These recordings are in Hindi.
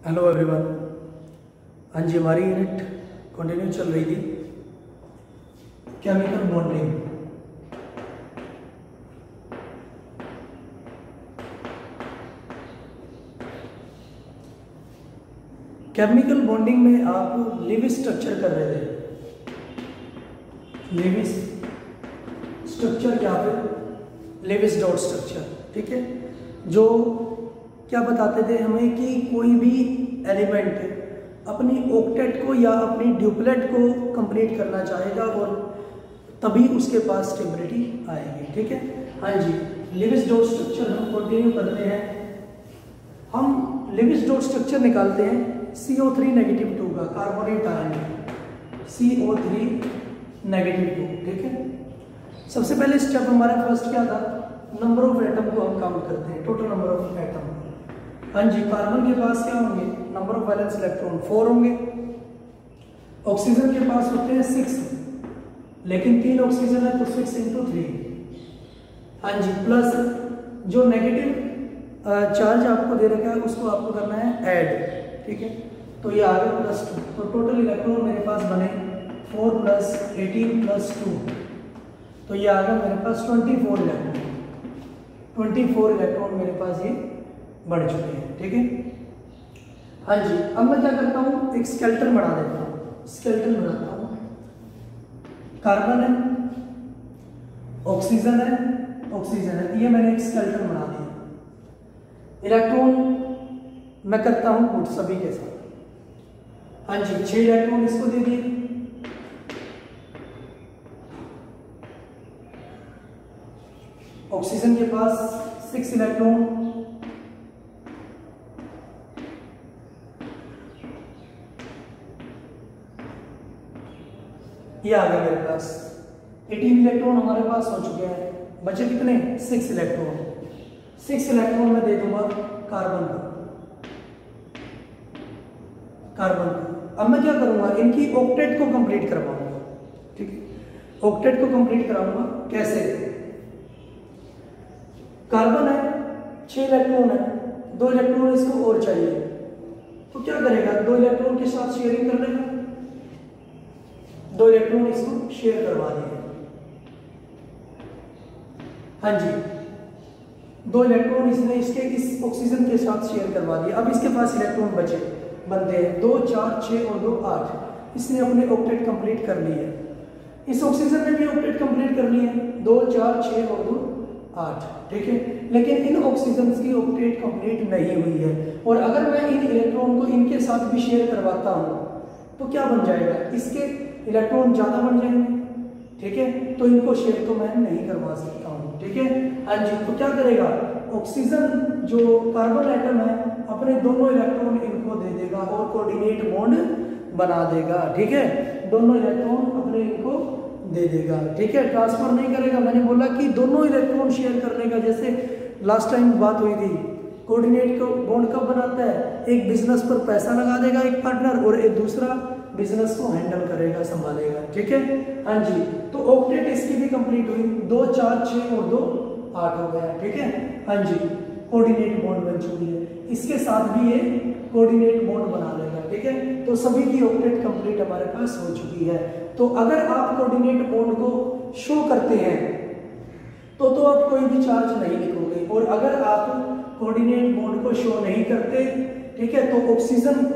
Hello everyone. हाँ जी, हमारी यूनिट कंटिन्यू चल रही थी केमिकल बॉन्डिंग। केमिकल बॉन्डिंग में आप लिविस स्ट्रक्चर कर रहे थे। लिविस स्ट्रक्चर या फिर लिविस डॉट स्ट्रक्चर, ठीक है, जो क्या बताते थे हमें कि कोई भी एलिमेंट अपनी ऑक्टेट को या अपनी ड्यूप्लेट को कंप्लीट करना चाहेगा और तभी उसके पास स्टेबिलिटी आएगी, ठीक है। हाँ जी, लिविस डॉट स्ट्रक्चर हम कंटिन्यू करते हैं। हम लिविस डॉट स्ट्रक्चर निकालते हैं CO3 नेगेटिव 2 का, कार्बोनेट आयन CO3 नेगेटिव 2, ठीक है। सबसे पहले स्टेप हमारा फर्स्ट क्या था, नंबर ऑफ एटम को हम काउंट करते हैं, टोटल नंबर ऑफ एटम। हाँ जी, कार्बन के पास क्या होंगे, नंबर ऑफ वैलेंस इलेक्ट्रॉन 4 होंगे। ऑक्सीजन के पास होते हैं 6, लेकिन 3 ऑक्सीजन है तो 6 × 3। हाँ जी, प्लस जो नेगेटिव चार्ज आपको दे रखा है उसको आपको करना है ऐड, ठीक है। तो ये आ गया +2, तो टोटल इलेक्ट्रॉन मेरे पास बने 4 + 18 + 2, तो ये आ गया मेरे पास 24 इलेक्ट्रॉन। 24 इलेक्ट्रॉन मेरे पास ये बढ़ चुके हैं, ठीक है। हाँ जी, अब मैं क्या करता हूँ, एक स्केलेटन बना देता हूँ। स्केलेटन बनाता हूँ, कार्बन है, ऑक्सीजन है, ऑक्सीजन है, ये मैंने एक स्केलेटन बना दिया। इलेक्ट्रॉन मैं करता हूँ पुट सभी के साथ। हाँ जी, 6 इलेक्ट्रॉन इसको दे दिए। ऑक्सीजन के पास 6 इलेक्ट्रॉन, ये आ गया मेरे पास 18 इलेक्ट्रॉन हमारे पास हो चुके हैं। बचे कितने, 6 इलेक्ट्रॉन। 6 इलेक्ट्रॉन मैं दे दूंगा कार्बन को। अब मैं क्या करूंगा, इनकी ऑक्टेट को कंप्लीट करवाऊंगा, ठीक है। ऑक्टेट को कंप्लीट कराऊंगा कैसे, कार्बन है, 6 इलेक्ट्रॉन है, 2 इलेक्ट्रॉन इसको और चाहिए, तो क्या करेगा, 2 इलेक्ट्रॉन के साथ शेयरिंग कर लेगा। 2 इलेक्ट्रॉन इसको शेयर करवा दिए। हाँ जी, 2 इलेक्ट्रॉन इसने इसके इस ऑक्सीजन के साथ शेयर करवा दिए। अब इसके पास इलेक्ट्रॉन बचे बनते हैं 2, 4, 6 और 2, 8। इसने अपने ऑक्टेट कंप्लीट कर ली है। इस ऑक्सीजन ने भी ऑक्टेट कंप्लीट कर ली है, 2, 4, 6 और 2, 8, ठीक है। लेकिन इन ऑक्सीजन की ऑक्टेट कंप्लीट नहीं हुई है, और अगर मैं इन इलेक्ट्रॉन को इनके साथ भी शेयर करवाता हूं तो क्या बन जाएगा, इसके इलेक्ट्रॉन ज्यादा बन जाएंगे, ठीक है। तो इनको शेयर तो मैं नहीं करवा सकता हूँ, ठीक है। हाँ जी, तो क्या करेगा, ऑक्सीजन जो कार्बन एटम है अपने दोनों इलेक्ट्रॉन इनको दे देगा और कोऑर्डिनेट बॉन्ड बना देगा, ठीक है। दोनों इलेक्ट्रॉन अपने इनको दे देगा, ठीक है, ट्रांसफर नहीं करेगा। मैंने बोला कि दोनों इलेक्ट्रॉन शेयर करने का, जैसे लास्ट टाइम बात हुई थी, कोऑर्डिनेट को बॉन्ड कब बनाता है, एक बिजनेस पर पैसा लगा देगा एक पार्टनर, और एक दूसरा बिजनेस को हैंडल करेगा, संभालेगा, ठीक है। हाँ जी, तो ऑक्टेट इसकी भी कंप्लीट हुई, 2, 4, 6 और 2, 8 हो गया, ठीक है। हाँ जी, कोऑर्डिनेट बॉन्ड बन चुकी है। इसके साथ भी ये कोऑर्डिनेट बॉन्ड बना लेगा, ठीक है। तो सभी की ऑक्टेट कंप्लीट हमारे पास हो चुकी है। तो अगर आप कोऑर्डिनेट बॉन्ड को शो करते हैं तो आप कोई भी चार्ज नहीं लिखोगे, और अगर आप कोऑर्डिनेट बॉन्ड को शो नहीं करते, ठीक है, तो ऑक्सीजन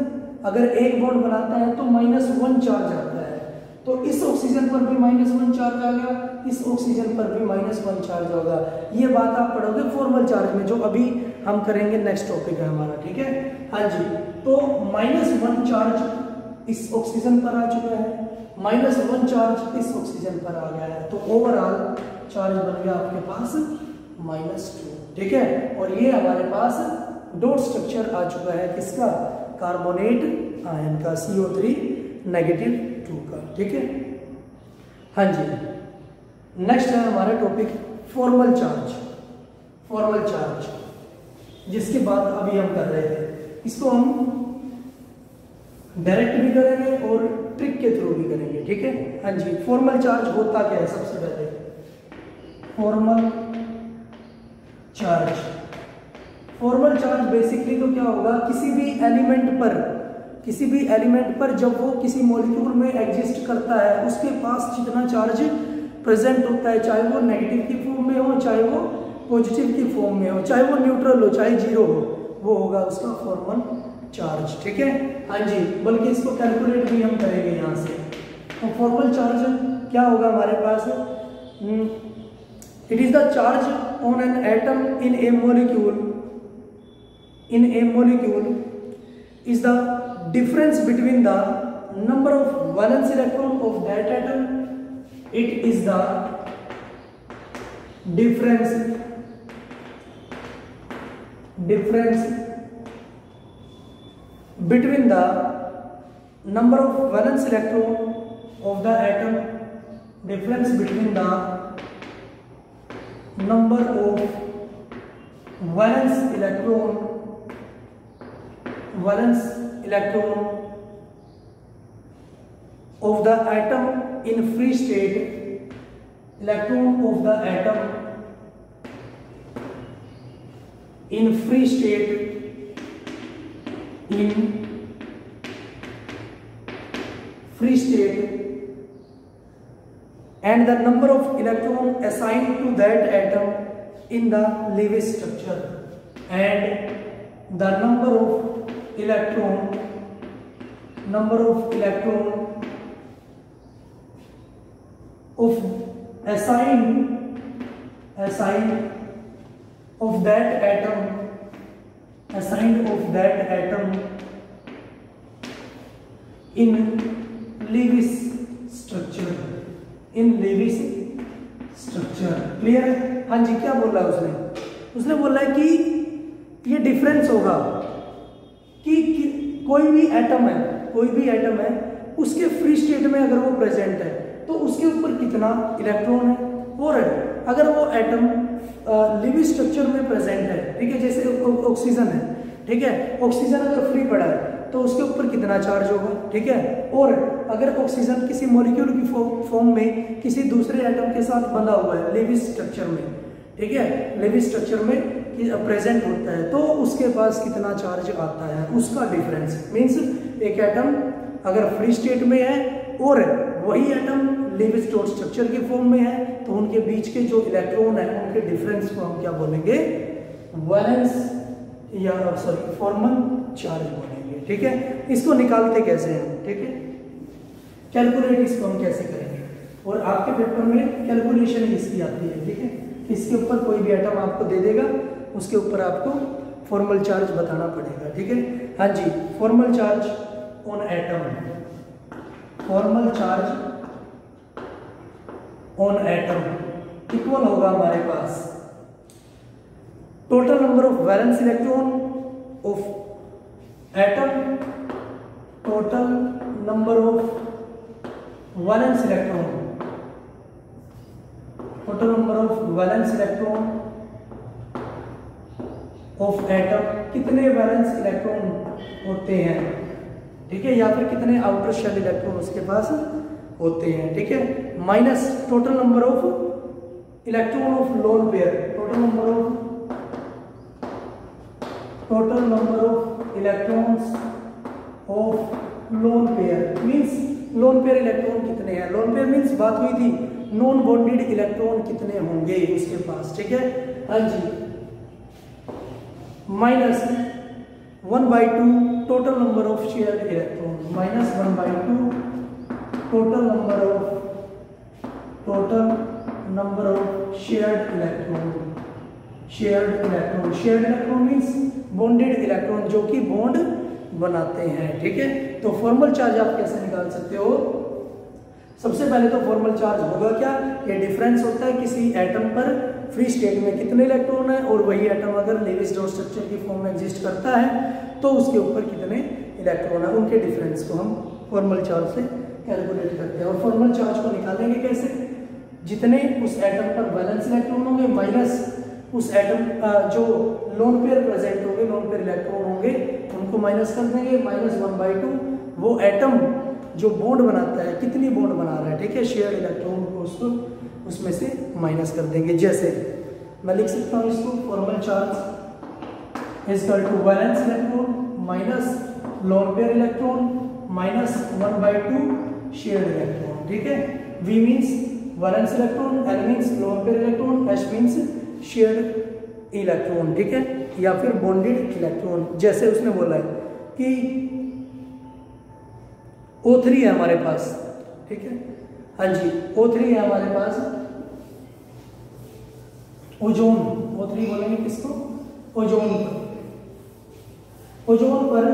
अगर एक बॉन्ड बनाता है तो -1 चार्ज आता है। तो इस ऑक्सीजन पर भी -1 चार्ज आ गया, इस ऑक्सीजन पर भी -1 चार्ज होगा। ये बात आप पढ़ोगे फॉर्मल चार्ज में, जो अभी हम करेंगे, नेक्स्ट टॉपिक है हमारा, ठीक है। हाँ जी, तो -1 चार्ज इस ऑक्सीजन पर आ चुका है, -1 चार्ज इस ऑक्सीजन पर आ गया है, तो ओवरऑल चार्ज बन गया आपके पास -2, ठीक है। और ये हमारे पास डॉट स्ट्रक्चर आ चुका है किसका, कार्बोनेट आयन का, CO3 नेगेटिव 2 का, ठीक है। हाँ जी, नेक्स्ट है हमारा topic formal charge. Formal charge जिसकी बात अभी हम कर रहे थे, इसको हम डायरेक्ट भी करेंगे और ट्रिक के थ्रू भी करेंगे, ठीक है। हाँ जी, फॉर्मल चार्ज होता क्या है, सबसे पहले formal charge formal charge basically तो क्या होगा, किसी भी एलिमेंट पर जब वो किसी मॉलिक्यूल में एग्जिस्ट करता है उसके पास जितना चार्ज प्रेजेंट होता है, चाहे वो नेगेटिव की फॉर्म में हो, चाहे वो पॉजिटिव की फॉर्म में हो, चाहे वो न्यूट्रल हो, चाहे जीरो हो, वो होगा उसका फॉर्मल चार्ज। ठीक है, हाँ जी, बल्कि इसको कैलकुलेट भी हम करेंगे यहाँ से। तो फॉर्मल चार्ज क्या होगा हमारे पास, it is the charge on an atom in a molecule is the difference between the number of valence electron of that atom. It is the difference between the number of valence electron of the atom, difference between the number of valence electron of the atom in free state, electron of the atom in free state and the number of electron assigned to that atom in the Lewis structure, and the number of electron of assigned of that atom in Lewis structure, clear है? हाँ जी, क्या बोला उसने बोला है कि ये डिफरेंस होगा कि कोई भी एटम है उसके फ्री स्टेट में अगर वो प्रेजेंट है तो उसके ऊपर कितना इलेक्ट्रॉन है, और अगर वो एटम लिविस स्ट्रक्चर में प्रेजेंट है, ठीक है, जैसे ऑक्सीजन है, ठीक है, ऑक्सीजन अगर फ्री पड़ा है तो उसके ऊपर कितना चार्ज होगा, ठीक है, और अगर ऑक्सीजन किसी मॉलिक्यूल की फॉर्म में किसी दूसरे एटम के साथ बंधा हुआ है लिविस स्ट्रक्चर में, ठीक है, लिविस स्ट्रक्चर में प्रेजेंट होता है तो उसके पास कितना चार्ज आता है, उसका डिफरेंस मीन्स एक एटम अगर फ्री स्टेट में है और वही एटम लिविस स्ट्रक्चर की फॉर्म में है तो उनके बीच के जो इलेक्ट्रॉन है उनके डिफरेंस को हम क्या बोलेंगे, वैलेंस या फॉर्मल चार्ज बोलेंगे। ठीक है, इसको निकालते कैसे हैं, ठीक है, कैलकुलेट इसको हम कैसे करेंगे, और आपके पेपर में कैलकुलेशन इसकी आती है। ठीक है, इसके ऊपर कोई भी एटम आपको दे देगा, उसके ऊपर आपको फॉर्मल चार्ज बताना पड़ेगा। ठीक है, हाँ जी, formal charge on atom, formal charge on atom equal होगा हमारे पास total number of valence electron of atom, total number of valence electron, total number of valence electron of atom, कितने वैलेंस इलेक्ट्रॉन होते हैं, ठीक है, या फिर कितने आउटर शेल इलेक्ट्रॉन उसके पास होते हैं। ठीक है, minus total number of electron of lone pair, total number of electrons of lone pair means loan pair electron कितने हैं, लोन पेयर मींस बात हुई थी नॉन बॉन्डेड इलेक्ट्रॉन कितने होंगे उसके पास। ठीक है, हाँ जी, minus 1/2 total number of shared electron, minus 1/2 total number of shared electron, shared electron means bonded electron जो कि बॉन्ड बनाते हैं। ठीक है, तो फॉर्मल चार्ज आप कैसे निकाल सकते हो, सबसे पहले तो फॉर्मल चार्ज होगा क्या, ये डिफरेंस होता है किसी एटम पर फ्री स्टेट में कितने इलेक्ट्रॉन है और वही एटम अगर लेविस स्ट्रक्चर की फॉर्म में एग्जिस्ट करता है तो उसके ऊपर कितने इलेक्ट्रॉन है, उनके डिफरेंस को हम फॉर्मल चार्ज से कैलकुलेट करते हैं। और फॉर्मल चार्ज को निकालेंगे कैसे, जितने उस एटम पर वैलेंस इलेक्ट्रॉन होंगे माइनस उस एटम जो लोन पेयर प्रेजेंट होंगे, लोन पेयर इलेक्ट्रॉन होंगे, उनको माइनस कर देंगे, माइनस 1/2 वो एटम जो बॉन्ड बनाता है कितनी बॉन्ड बना रहा है, ठीक है, शेयर इलेक्ट्रॉन को उसको उसमें से माइनस कर देंगे। जैसे मैं लिख सकता हूँ इसको formal charge is equal to valence electron minus lone pair electron minus 1/2 shared electron. ठीक है, V means valence electron, L means lone pair electron, H means shared electron. ठीक है, या फिर बॉन्डेड इलेक्ट्रॉन, जैसे उसने बोला है कि O3 है हमारे पास। ठीक है, हाँ जी, O3 है हमारे पास, ओजोन, O3 बोलेंगे किसको, ओजोन पर। ओजोन पर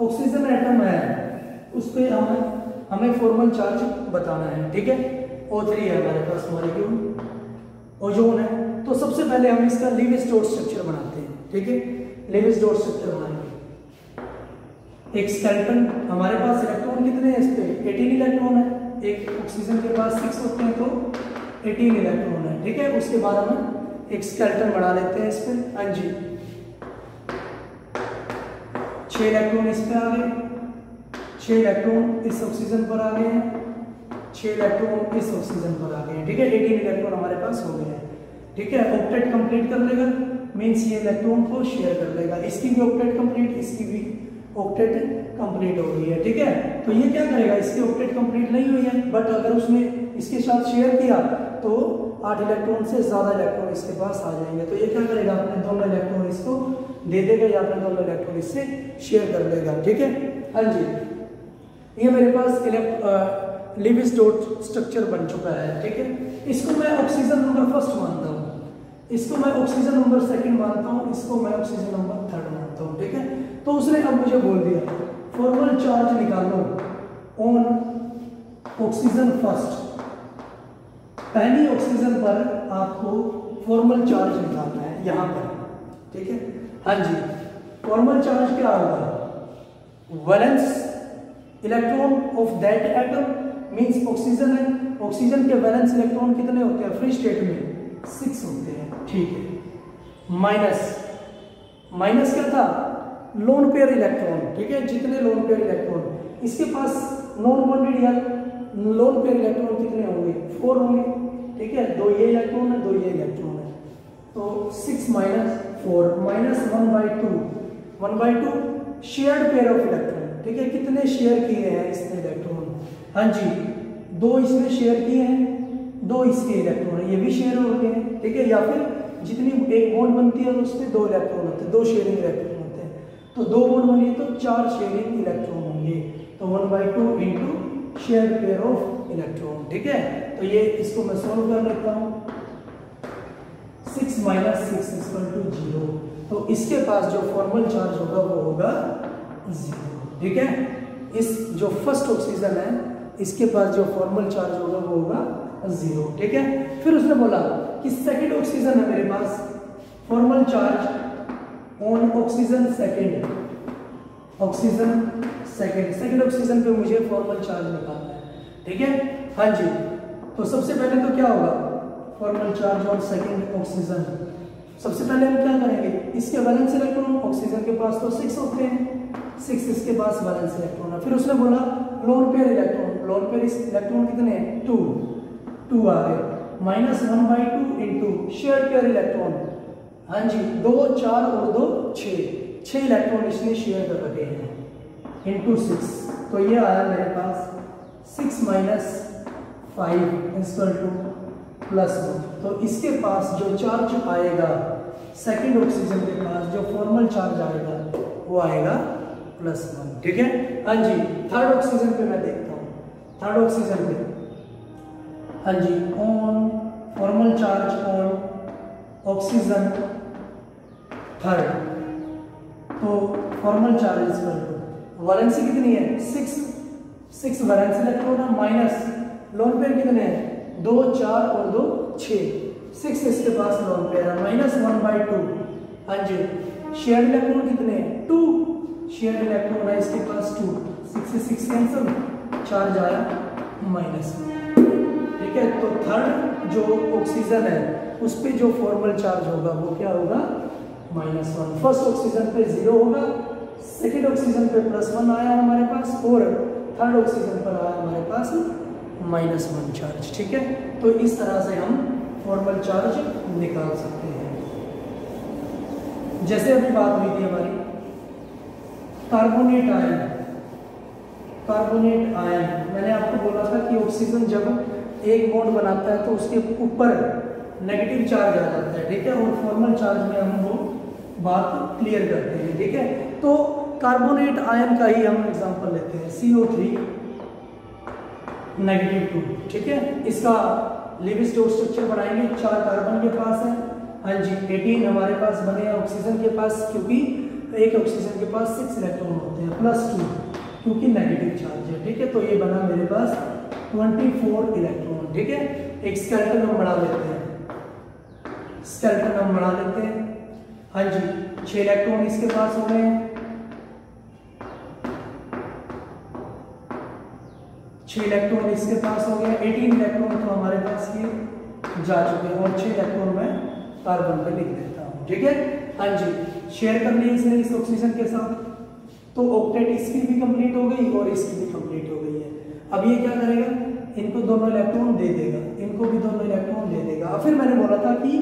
ऑक्सीजन एटम है, उस पर हमें फॉर्मल चार्ज बताना है। ठीक है, O3 है हमारे पास मॉलिक्यूल, ओजोन है। तो सबसे पहले हम इसका लीविस डॉट स्ट्रक्चर बनाते हैं। ठीक है, लीविस डॉट स्ट्रक्चर बनाएंगे। एक स्केलेटन, हमारे पास इलेक्ट्रॉन कितने हैं इस पे, 18 इलेक्ट्रॉन है। एक ऑक्सीजन के पास 6 होते हैं तो 18 इलेक्ट्रॉन है। ठीक है, उसके बाद हम एक स्केलेटन बना लेते हैं इस पे। हाँ जी, 6 इलेक्ट्रॉन इस पे आ गए, 6 इलेक्ट्रॉन इस ऑक्सीजन पर आ गए हैं, 6 इलेक्ट्रॉन इस ऑक्सीजन पर आ गए हैं। ठीक है, 18 इलेक्ट्रॉन हमारे पास हो गए हैं। ठीक है, ऑक्टेट कंप्लीट कर लेगा, मींस ये इलेक्ट्रॉन को शेयर कर लेगा। इसकी भी ऑक्टेट कंप्लीट, इसकी भी ऑक्टेट कंप्लीट हो गई है। ठीक है, तो ये क्या करेगा, इसकी ऑक्टेट कंप्लीट नहीं हुई है, बट अगर उसने इसके साथ शेयर किया तो 8 इलेक्ट्रॉन से ज्यादा इलेक्ट्रॉन इसके पास आ जाएंगे। तो ये क्या करेगा, अपने दोनों इलेक्ट्रॉन इसको दे देगा या अपने दोनों इलेक्ट्रॉन इससे शेयर कर लेगा। ठीक है, हाँ जी, ये मेरे पास लीविस डॉट स्ट्रक्चर बन चुका है। ठीक है, इसको मैं ऑक्सीजन नंबर फर्स्ट मानता हूँ, इसको मैं ऑक्सीजन नंबर सेकंड मानता हूँ, इसको मैं ऑक्सीजन नंबर थर्ड मानता हूँ। ठीक है, तो उसने अब मुझे बोल दिया फॉर्मल चार्ज निकालो ऑन ऑक्सीजन फर्स्ट। पहली ऑक्सीजन पर आपको फॉर्मल चार्ज निकालना है यहाँ पर। ठीक है, हाँ जी, फॉर्मल चार्ज क्या होगा, valence electron of that atom, means oxygen है, ऑक्सीजन के वैलेंस इलेक्ट्रॉन कितने होते हैं फ्री स्टेट में, 6 होते हैं। ठीक है, माइनस क्या था, लोन पेयर इलेक्ट्रॉन। ठीक है, जितने लोन पेयर इलेक्ट्रॉन इसके पास नॉन बॉन्डेड या लोन पेयर इलेक्ट्रॉन कितने होंगे, 4 होंगे। ठीक है, 2 ये इलेक्ट्रॉन है, 2 ये इलेक्ट्रॉन है, तो 6 minus 4 minus 1/2 shared pair of electron. ठीक है, कितने शेयर किए हैं इसने इलेक्ट्रॉन, हाँ जी, 2 इसने शेयर किए हैं, 2 इसके इलेक्ट्रॉन है, ये भी शेयर हो गए हैं। ठीक है, या फिर जितनी एक बॉन्ड बनती है तो उसमें 2 इलेक्ट्रॉन होते हैं, 2 शेयरिंग इलेक्ट्रॉन होते हैं, तो 2 बॉन्ड बनी तो 4 शेयरिंग इलेक्ट्रॉन होंगे, तो 1/2 into share pair of electron. ठीक है, तो ये इसको मैं सॉल्व कर लेता हूँ, 6 माइनस 6 इक्वल टू 0। तो इसके पास जो फॉर्मल चार्ज होगा वो होगा 0। ठीक है, इस जो फर्स्ट ऑक्सीजन है इसके पास जो फॉर्मल चार्ज होगा वो होगा 0। ठीक है, फिर उसने बोला कि सेकंड ऑक्सीजन है मेरे पास, formal charge on oxygen second, oxygen second oxygen पे मुझे फॉर्मल चार्ज निकालना है। ठीक है, हाँ जी, तो सबसे पहले तो क्या होगा, formal charge on second oxygen, सबसे पहले हम क्या करेंगे, इसके वैलेंस इलेक्ट्रॉन, ऑक्सीजन के पास तो 6 होते हैं, 6 इसके पास वैलेंस इलेक्ट्रॉन है। फिर उसने बोला loan pair electron, loan pair electron कितने हैं, 2 आ गए, minus 1/2 into share pair electron, हाँ जी, 2 4 और 2 6 इलेक्ट्रॉन इसने शेयर कर रखे हैं, इंटू 6, तो ये आया मेरे पास 6 माइनस 5 इक्वल टू +1। तो इसके पास जो चार्ज आएगा सेकंड ऑक्सीजन के पास जो फॉर्मल चार्ज आएगा वो आएगा +1। ठीक है, हाँ जी, थर्ड ऑक्सीजन पे मैं देखता हूँ, थर्ड ऑक्सीजन पे, हाँ जी, on formal charge on oxygen third, तो formal charge equal to valency कितनी है, 6 वैलेंस इलेक्ट्रॉन है, माइनस लोन पेयर कितने हैं, 2 4 और 2 6 इसके पास लोन पेयर है, माइनस 1/2, हाँ जी, शेयर इलेक्ट्रॉन कितने हैं, 2 शेयर इलेक्ट्रॉन है इसके पास 2, 6 से 6 कैंसिल, चार्ज आया -1। ठीक है, तो थर्ड जो ऑक्सीजन है उस पे जो फॉर्मल चार्ज होगा वो क्या होगा, -1। फर्स्ट ऑक्सीजन पे 0 होगा, सेकेंड ऑक्सीजन पे +1 आया हमारे पास, और थर्ड ऑक्सीजन पर आया हमारे पास -1 चार्ज। ठीक है, तो इस तरह से हम फॉर्मल चार्ज निकाल सकते हैं। जैसे अभी बात हुई थी हमारी कार्बोनेट आयन, कार्बोनेट आयन मैंने आपको बोला था कि ऑक्सीजन जब एक बॉन्ड बनाता है तो उसके ऊपर नेगेटिव चार्ज आ जाता है, ठीक है, और फॉर्मल चार्ज में हम वो बात क्लियर करते हैं, ठीक है। तो कार्बोनेट आयन का ही हम एग्जांपल लेते हैं, CO3 -2, ठीक है। इसका लिविस डोर स्ट्रक्चर बनाएंगे, 4 कार्बन के पास है, हाँ जी, 18 हमारे पास बने हैं ऑक्सीजन के पास, क्योंकि एक ऑक्सीजन के पास 6 इलेक्ट्रॉन होते हैं, +2 क्योंकि नेगेटिव चार्ज है, ठीक है। तो ये बना मेरे पास 24 इलेक्ट्रॉन, ठीक है। एक स्केलेटन हम बना लेते हैं, स्केलेटन हम बना लेते हैं, हाँ जी, 6 इलेक्ट्रॉन इसके पास हो गए हैं, 6 इलेक्ट्रॉन इसके पास हो गए, 18 इलेक्ट्रॉन तो हमारे पास ये जा चुके हैं, और 6 इलेक्ट्रॉन मैं कार्बन पे लिख देता हूँ, ठीक है। हाँ जी, शेयर कर लिया इसने इस ऑक्सीजन के साथ, तो ऑक्टेट इसकी भी कंप्लीट हो गई और इसकी भी कंप्लीट हो गई है। अब ये क्या करेगा, इनको दोनों इलेक्ट्रॉन दे देगा, इनको भी दोनों इलेक्ट्रॉन दे देगा। फिर मैंने बोला था कि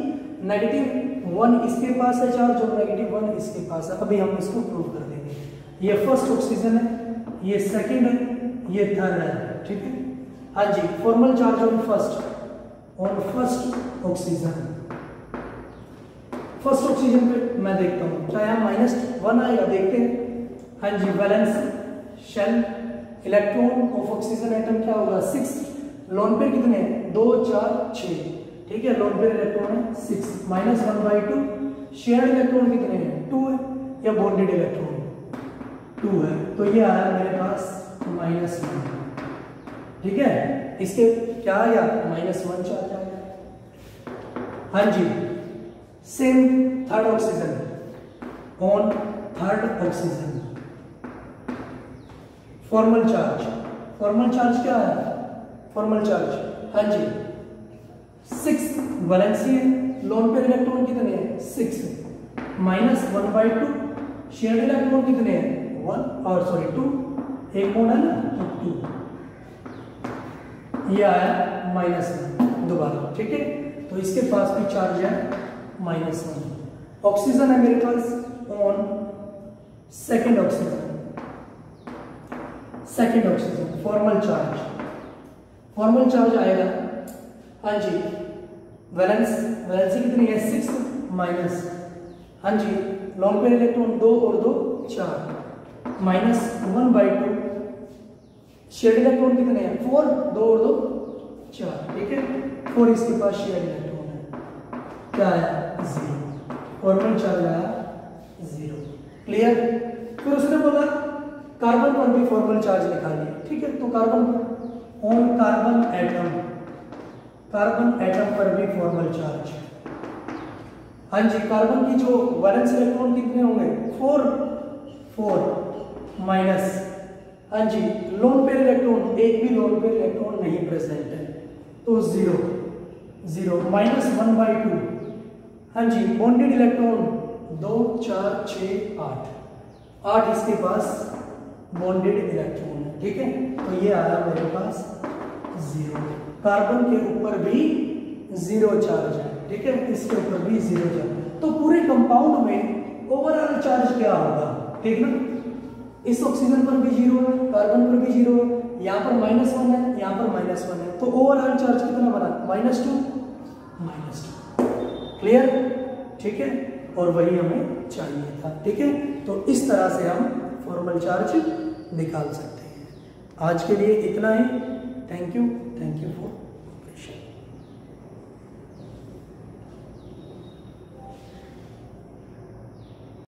-1 इसके पास है चार्ज और -1 इसके पास है, अभी हम इसको प्रूव कर देंगे। ये फर्स्ट ऑक्सीजन है, ये सेकंड है, ये थर्ड है, ठीक है। हाँ जी, formal charge on first oxygen, first oxygen पे मैं देखता हूँ, क्या यहाँ -1 आएगा, देखते हैं। हाँ जी, valence shell electron of oxygen atom क्या होगा, 6, लोन पेयर कितने हैं, 2 4 6, ठीक है, लोन पेयर इलेक्ट्रॉन है 6, -1/2, शेयर्ड इलेक्ट्रॉन कितने हैं, 2 है, या बॉन्डेड इलेक्ट्रॉन 2 है, तो ये आया मेरे पास -1, ठीक है। इसके क्या आ गया, -1 चार्ज आ गया। हाँ जी, same third oxygen on third oxygen, formal charge, formal charge क्या है, फॉर्मल चार्ज, हाँ जी, 6 वैलेंसी है, लोन पेयर इलेक्ट्रॉन कितने हैं, 6, -1/2, शेयर्ड इलेक्ट्रॉन कितने हैं, 1 और सॉरी 2, एक बॉन्ड है ना, तो 2, ये आया -1 दोबारा, ठीक है। तो इसके पास भी चार्ज है -1। ऑक्सीजन है मेरे pass on second oxygen, second oxygen formal charge, formal charge आएगा, हाँ जी, वैलेंसी कितनी है, 6 माइनस, हाँ जी, लॉन्ग पेयर इलेक्ट्रॉन 2 और 2 4, -1/2, शेयर्ड इलेक्ट्रॉन कितने हैं, 4, 2 और 2 4, ठीक है, 4 इसके पास शेयर्ड इलेक्ट्रॉन है, क्या आया, 0, फॉर्मल चार्ज आया 0, क्लियर। फिर उसने बोला कार्बन पर भी फॉर्मल चार्ज निकालिए, ठीक है, तो कार्बन ऑन कार्बन एटम पर भी फॉर्मल चार्ज, हाँ जी, कार्बन की जो वैलेंस इलेक्ट्रॉन कितने होंगे, 4 माइनस, हाँ जी, लोन पेयर इलेक्ट्रॉन, एक भी लोन पेयर इलेक्ट्रॉन नहीं प्रेजेंट है, तो 0 -1/2, हाँ जी, बॉन्डेड इलेक्ट्रॉन 2 4 6 8 इसके पास बॉन्डेड इलेक्ट्रॉन है, ठीक है, तो ये आया मेरे पास 0, कार्बन के ऊपर भी 0 चार्ज है, ठीक है, इसके ऊपर भी 0 चार्ज है, तो पूरे कंपाउंड में ओवरऑल चार्ज क्या होगा, ठीक ना, इस ऑक्सीजन पर भी 0 है, कार्बन पर भी 0 है, यहाँ पर -1 है, यहाँ पर -1 है, तो ओवरऑल चार्ज कितना बना, -2, क्लियर, ठीक है, और वही हमें चाहिए था, ठीक है। तो इस तरह से हम फॉर्मल चार्ज निकाल सकते हैं। आज के लिए इतना ही, थैंक यू फॉर क्वेश्चन।